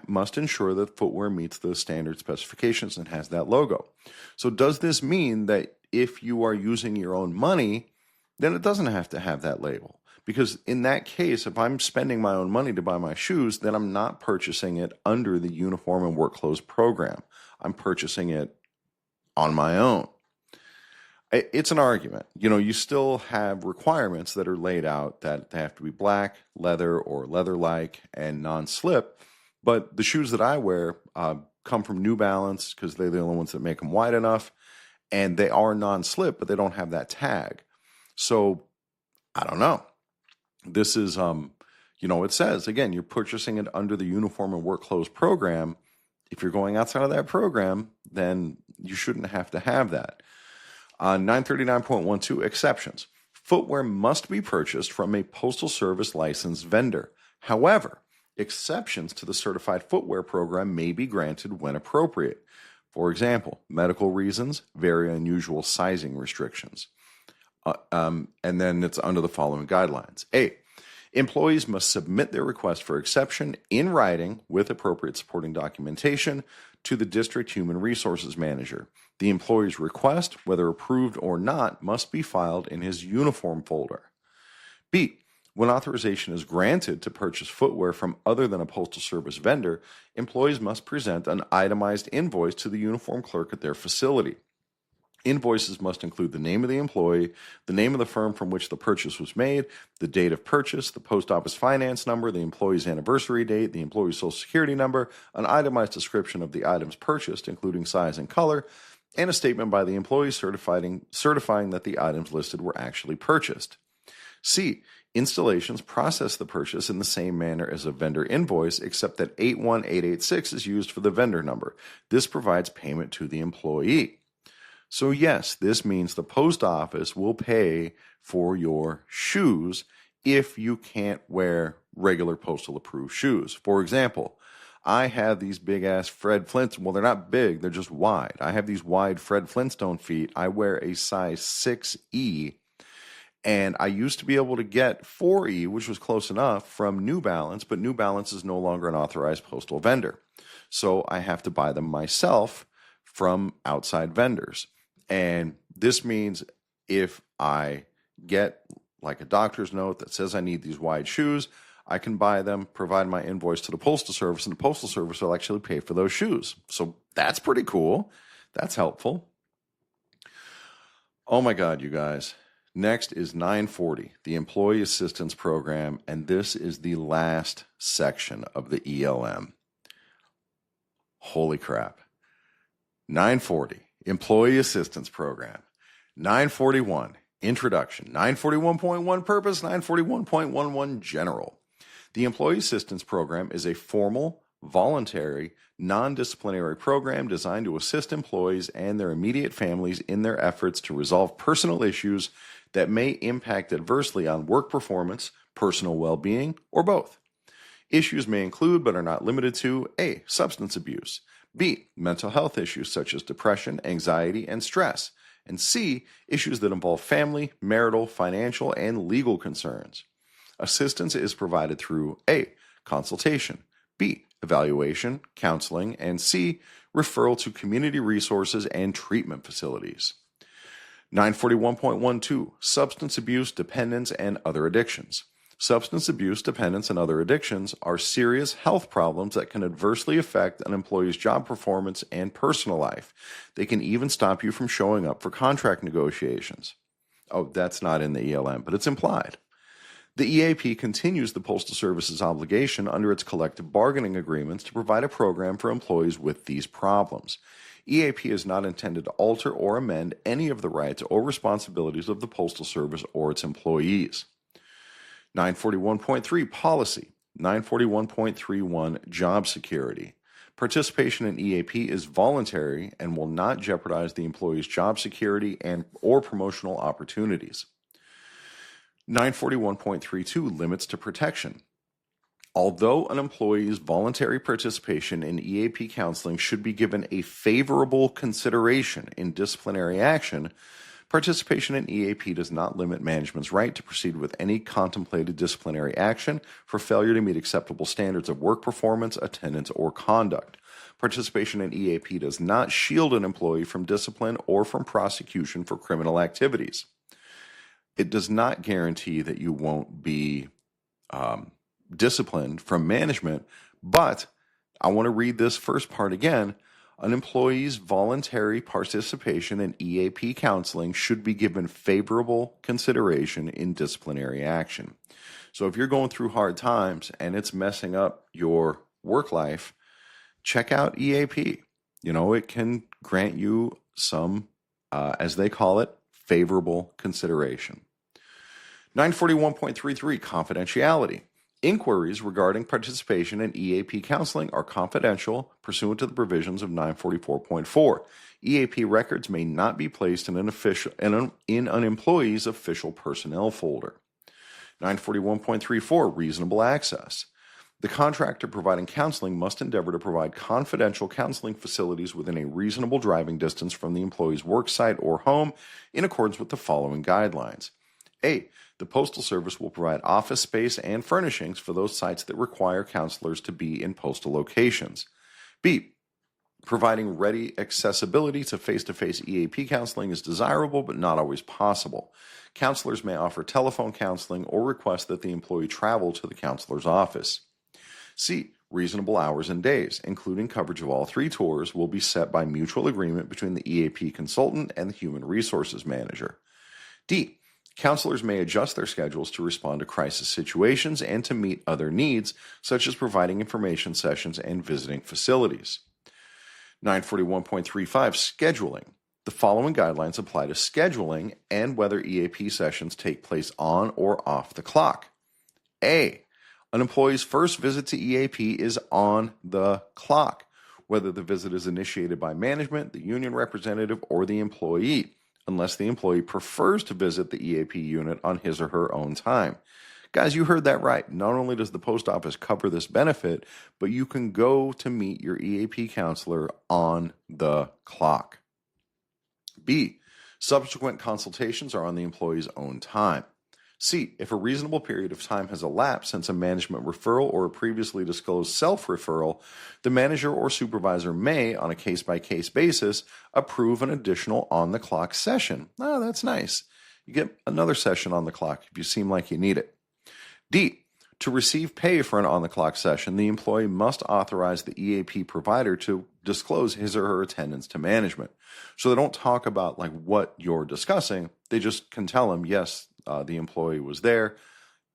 must ensure that footwear meets the standard specifications and has that logo. So does this mean that if you are using your own money, then it doesn't have to have that label? Because in that case, if I'm spending my own money to buy my shoes, then I'm not purchasing it under the Uniform and Work Clothes program. I'm purchasing it on my own. It's an argument. You know, you still have requirements that are laid out that they have to be black, leather, or leather-like, and non-slip. But the shoes that I wear come from New Balance because they're the only ones that make them wide enough. And they are non-slip, but they don't have that tag. So, I don't know. This is, it says, again, you're purchasing it under the Uniform and Work Clothes program. If you're going outside of that program, then you shouldn't have to have that. 939.12, exceptions. Footwear must be purchased from a Postal Service licensed vendor. However, exceptions to the Certified Footwear Program may be granted when appropriate. For example, medical reasons, very unusual sizing restrictions. And then it's under the following guidelines. A. Employees must submit their request for exception in writing with appropriate supporting documentation to the District Human Resources Manager. The employee's request, whether approved or not, must be filed in his uniform folder. B. When authorization is granted to purchase footwear from other than a Postal Service vendor, employees must present an itemized invoice to the uniform clerk at their facility. Invoices must include the name of the employee, the name of the firm from which the purchase was made, the date of purchase, the post office finance number, the employee's anniversary date, the employee's social security number, an itemized description of the items purchased, including size and color, and a statement by the employee certifying that the items listed were actually purchased. C. Installations process the purchase in the same manner as a vendor invoice, except that 81886 is used for the vendor number. This provides payment to the employee. So yes, this means the post office will pay for your shoes if you can't wear regular postal approved shoes. For example, I have these big ass Fred Flintstone. Well, they're not big, they're just wide. I have these wide Fred Flintstone feet. I wear a size 6E, and I used to be able to get 4E, which was close enough, from New Balance, but New Balance is no longer an authorized postal vendor. So I have to buy them myself from outside vendors. And this means if I get like a doctor's note that says I need these wide shoes, I can buy them, provide my invoice to the Postal Service, and the Postal Service will actually pay for those shoes. So that's pretty cool. That's helpful. Oh my God, you guys. Next is 940, the Employee Assistance Program, and this is the last section of the ELM. Holy crap. 940, Employee Assistance Program. 941, Introduction. 941.1 Purpose. 941.11 General. The Employee Assistance Program is a formal, voluntary, non-disciplinary program designed to assist employees and their immediate families in their efforts to resolve personal issues that may impact adversely on work performance, personal well-being, or both. Issues may include, but are not limited to, A. Substance abuse, B. Mental health issues such as depression, anxiety, and stress, and C. Issues that involve family, marital, financial, and legal concerns. Assistance is provided through A. Consultation, B. Evaluation, counseling, and C. Referral to community resources and treatment facilities. 941.12, Substance abuse, dependence, and other addictions. Substance abuse, dependence, and other addictions are serious health problems that can adversely affect an employee's job performance and personal life. They can even stop you from showing up for contract negotiations. Oh, that's not in the ELM, but it's implied. The EAP continues the Postal Service's obligation under its collective bargaining agreements to provide a program for employees with these problems. EAP is not intended to alter or amend any of the rights or responsibilities of the Postal Service or its employees. 941.3 Policy. 941.31 Job Security. Participation in EAP is voluntary and will not jeopardize the employee's job security or promotional opportunities. 941.32 Limits to protection. Although an employee's voluntary participation in EAP counseling should be given a favorable consideration in disciplinary action, participation in EAP does not limit management's right to proceed with any contemplated disciplinary action for failure to meet acceptable standards of work performance, attendance, or conduct. Participation in EAP does not shield an employee from discipline or from prosecution for criminal activities. It does not guarantee that you won't be disciplined from management, but I want to read this first part again. An employee's voluntary participation in EAP counseling should be given favorable consideration in disciplinary action. So if you're going through hard times and it's messing up your work life, check out EAP. You know, it can grant you some, as they call it, favorable consideration. 941.33 Confidentiality. Inquiries regarding participation in EAP counseling are confidential pursuant to the provisions of 944.4. EAP records may not be placed in an employee's official personnel folder. 941.34 Reasonable access. The contractor providing counseling must endeavor to provide confidential counseling facilities within a reasonable driving distance from the employee's work site or home in accordance with the following guidelines. A. The Postal Service will provide office space and furnishings for those sites that require counselors to be in postal locations. B. Providing ready accessibility to face-to-face EAP counseling is desirable but not always possible. Counselors may offer telephone counseling or request that the employee travel to the counselor's office. C. Reasonable hours and days, including coverage of all 3 tours, will be set by mutual agreement between the EAP consultant and the human resources manager. D. Counselors may adjust their schedules to respond to crisis situations and to meet other needs, such as providing information sessions and visiting facilities. 941.35 Scheduling. The following guidelines apply to scheduling and whether EAP sessions take place on or off the clock. A. An employee's first visit to EAP is on the clock, whether the visit is initiated by management, the union representative, or the employee, unless the employee prefers to visit the EAP unit on his or her own time. Guys, you heard that right. Not only does the post office cover this benefit, but you can go to meet your EAP counselor on the clock. B. Subsequent consultations are on the employee's own time. C. If a reasonable period of time has elapsed since a management referral or a previously disclosed self-referral, the manager or supervisor may, on a case-by-case basis, approve an additional on-the-clock session. Oh, that's nice. You get another session on the clock if you seem like you need it. D. To receive pay for an on-the-clock session, the employee must authorize the EAP provider to disclose his or her attendance to management. So they don't talk about like what you're discussing. They just can tell them, yes, the employee was there,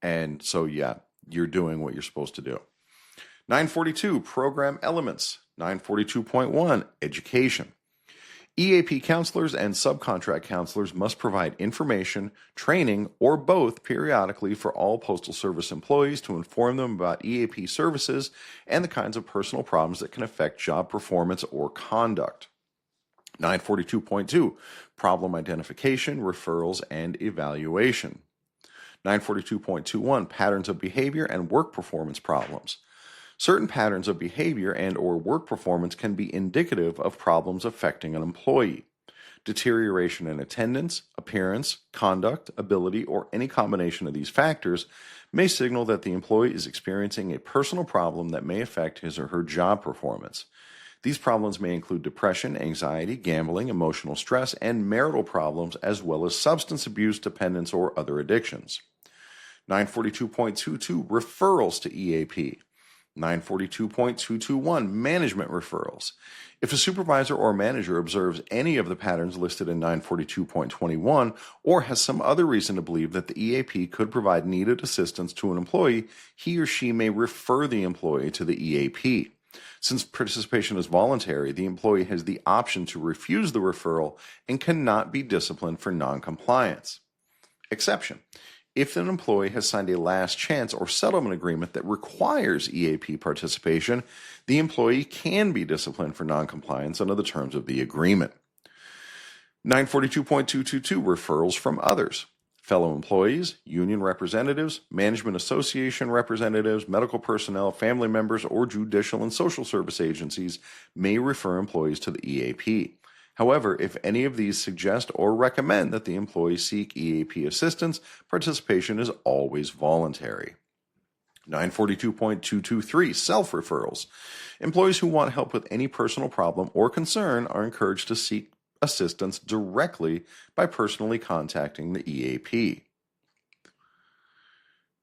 and so yeah, you're doing what you're supposed to do. 942, program elements. 942.1, education. EAP counselors and subcontract counselors must provide information, training, or both periodically for all Postal Service employees to inform them about EAP services and the kinds of personal problems that can affect job performance or conduct. 942.2, problem identification, referrals, and evaluation. 942.21, patterns of behavior and work performance problems. Certain patterns of behavior and or work performance can be indicative of problems affecting an employee. Deterioration in attendance, appearance, conduct, ability, or any combination of these factors may signal that the employee is experiencing a personal problem that may affect his or her job performance. These problems may include depression, anxiety, gambling, emotional stress, and marital problems, as well as substance abuse, dependence, or other addictions. 942.22, referrals to EAP. 942.221, management referrals. If a supervisor or manager observes any of the patterns listed in 942.21 or has some other reason to believe that the EAP could provide needed assistance to an employee, he or she may refer the employee to the EAP. Since participation is voluntary, the employee has the option to refuse the referral and cannot be disciplined for noncompliance. Exception. If an employee has signed a last chance or settlement agreement that requires EAP participation, the employee can be disciplined for noncompliance under the terms of the agreement. 942.222, referrals from others. Fellow employees, union representatives, management association representatives, medical personnel, family members, or judicial and social service agencies may refer employees to the EAP. However, if any of these suggest or recommend that the employee seek EAP assistance, participation is always voluntary. 942.223, self-referrals. Employees who want help with any personal problem or concern are encouraged to seek assistance directly by personally contacting the EAP.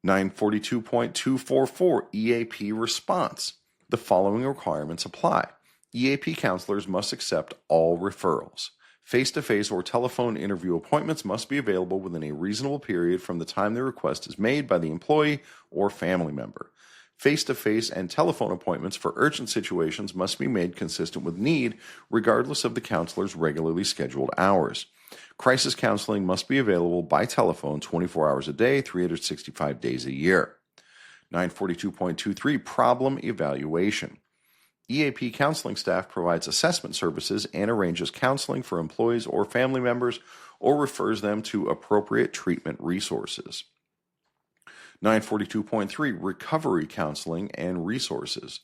942.244, EAP response. The following requirements apply. EAP counselors must accept all referrals. Face-to-face or telephone interview appointments must be available within a reasonable period from the time the request is made by the employee or family member. Face-to-face and telephone appointments for urgent situations must be made consistent with need, regardless of the counselor's regularly scheduled hours. Crisis counseling must be available by telephone 24 hours a day, 365 days a year. 942.23, problem evaluation. EAP counseling staff provides assessment services and arranges counseling for employees or family members or refers them to appropriate treatment resources. 942.3, recovery counseling and resources.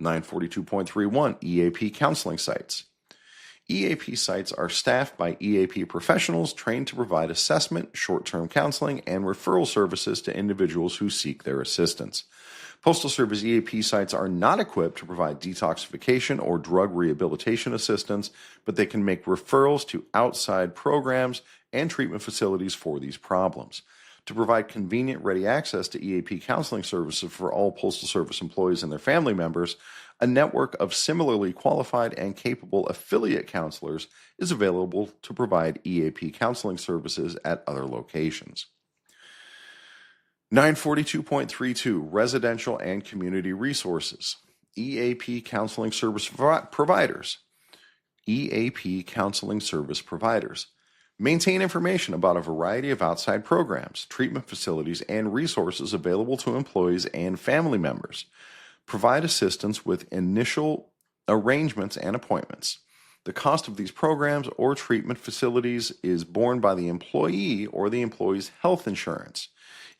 942.31, EAP counseling sites. EAP sites are staffed by EAP professionals trained to provide assessment, short-term counseling, and referral services to individuals who seek their assistance. Postal Service EAP sites are not equipped to provide detoxification or drug rehabilitation assistance, but they can make referrals to outside programs and treatment facilities for these problems. To provide convenient, ready access to EAP counseling services for all Postal Service employees and their family members, a network of similarly qualified and capable affiliate counselors is available to provide EAP counseling services at other locations. 942.32, residential and community resources. EAP counseling service providers. EAP counseling service providers. Maintain information about a variety of outside programs, treatment facilities, and resources available to employees and family members. Provide assistance with initial arrangements and appointments. The cost of these programs or treatment facilities is borne by the employee or the employee's health insurance.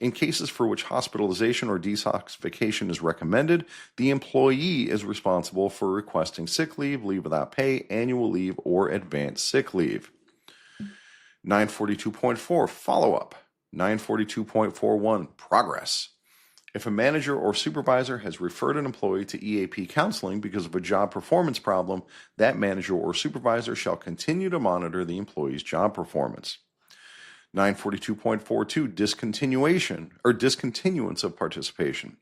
In cases for which hospitalization or detoxification is recommended, the employee is responsible for requesting sick leave, leave without pay, annual leave, or advanced sick leave. 942.4 Follow-up. 942.41 Progress. If a manager or supervisor has referred an employee to EAP counseling because of a job performance problem, that manager or supervisor shall continue to monitor the employee's job performance. 942.42 Discontinuation or discontinuance of participation.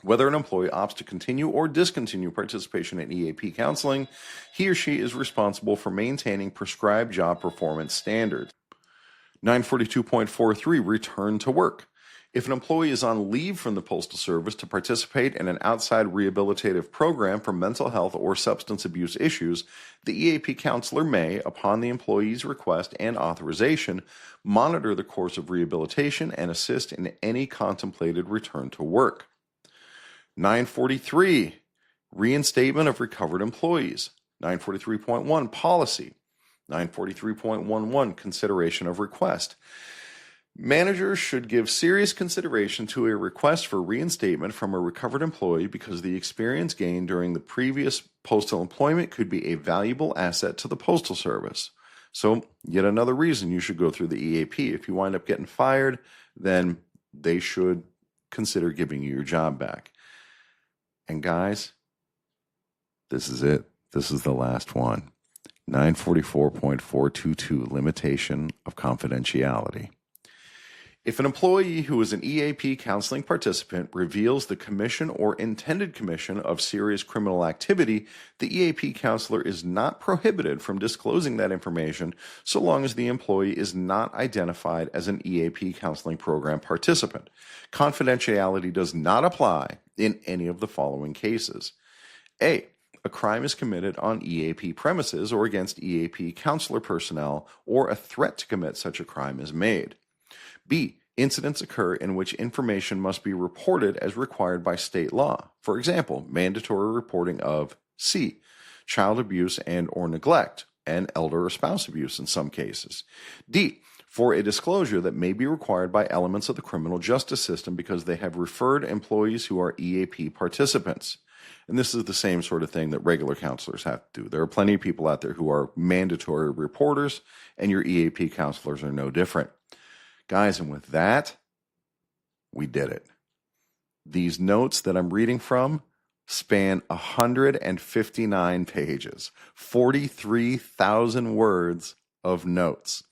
Whether an employee opts to continue or discontinue participation in EAP counseling, he or she is responsible for maintaining prescribed job performance standards. 942.43 Return to work. If an employee is on leave from the Postal Service to participate in an outside rehabilitative program for mental health or substance abuse issues, the EAP counselor may, upon the employee's request and authorization, monitor the course of rehabilitation and assist in any contemplated return to work. 943, Reinstatement of recovered employees. 943.1, Policy. 943.11, Consideration of request. Managers should give serious consideration to a request for reinstatement from a recovered employee because the experience gained during the previous postal employment could be a valuable asset to the Postal Service. So, yet another reason you should go through the EAP. If you wind up getting fired, then they should consider giving you your job back. And guys, this is it. This is the last one. 944.422, Limitation of Confidentiality. If an employee who is an EAP counseling participant reveals the commission or intended commission of serious criminal activity, the EAP counselor is not prohibited from disclosing that information so long as the employee is not identified as an EAP counseling program participant. Confidentiality does not apply in any of the following cases. A crime is committed on EAP premises or against EAP counselor personnel, or a threat to commit such a crime is made. B, incidents occur in which information must be reported as required by state law. For example, mandatory reporting of C, child abuse and or neglect, and elder or spouse abuse in some cases. D, for a disclosure that may be required by elements of the criminal justice system because they have referred employees who are EAP participants. And this is the same sort of thing that regular counselors have to do. There are plenty of people out there who are mandatory reporters, and your EAP counselors are no different. Guys, and with that, we did it. These notes that I'm reading from span 159 pages, 43,000 words of notes,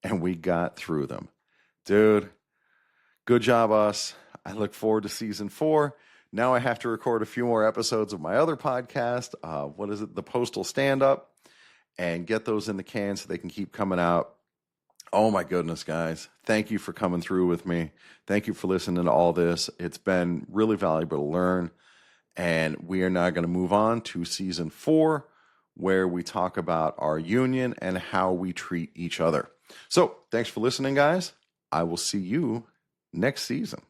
and we got through them. Dude, good job, us. I look forward to season 4. Now I have to record a few more episodes of my other podcast, The Postal Stand-Up, and get those in the can so they can keep coming out. Oh my goodness, guys. Thank you for coming through with me. Thank you for listening to all this. It's been really valuable to learn. And we are now going to move on to season 4, where we talk about our union and how we treat each other. So thanks for listening, guys. I will see you next season.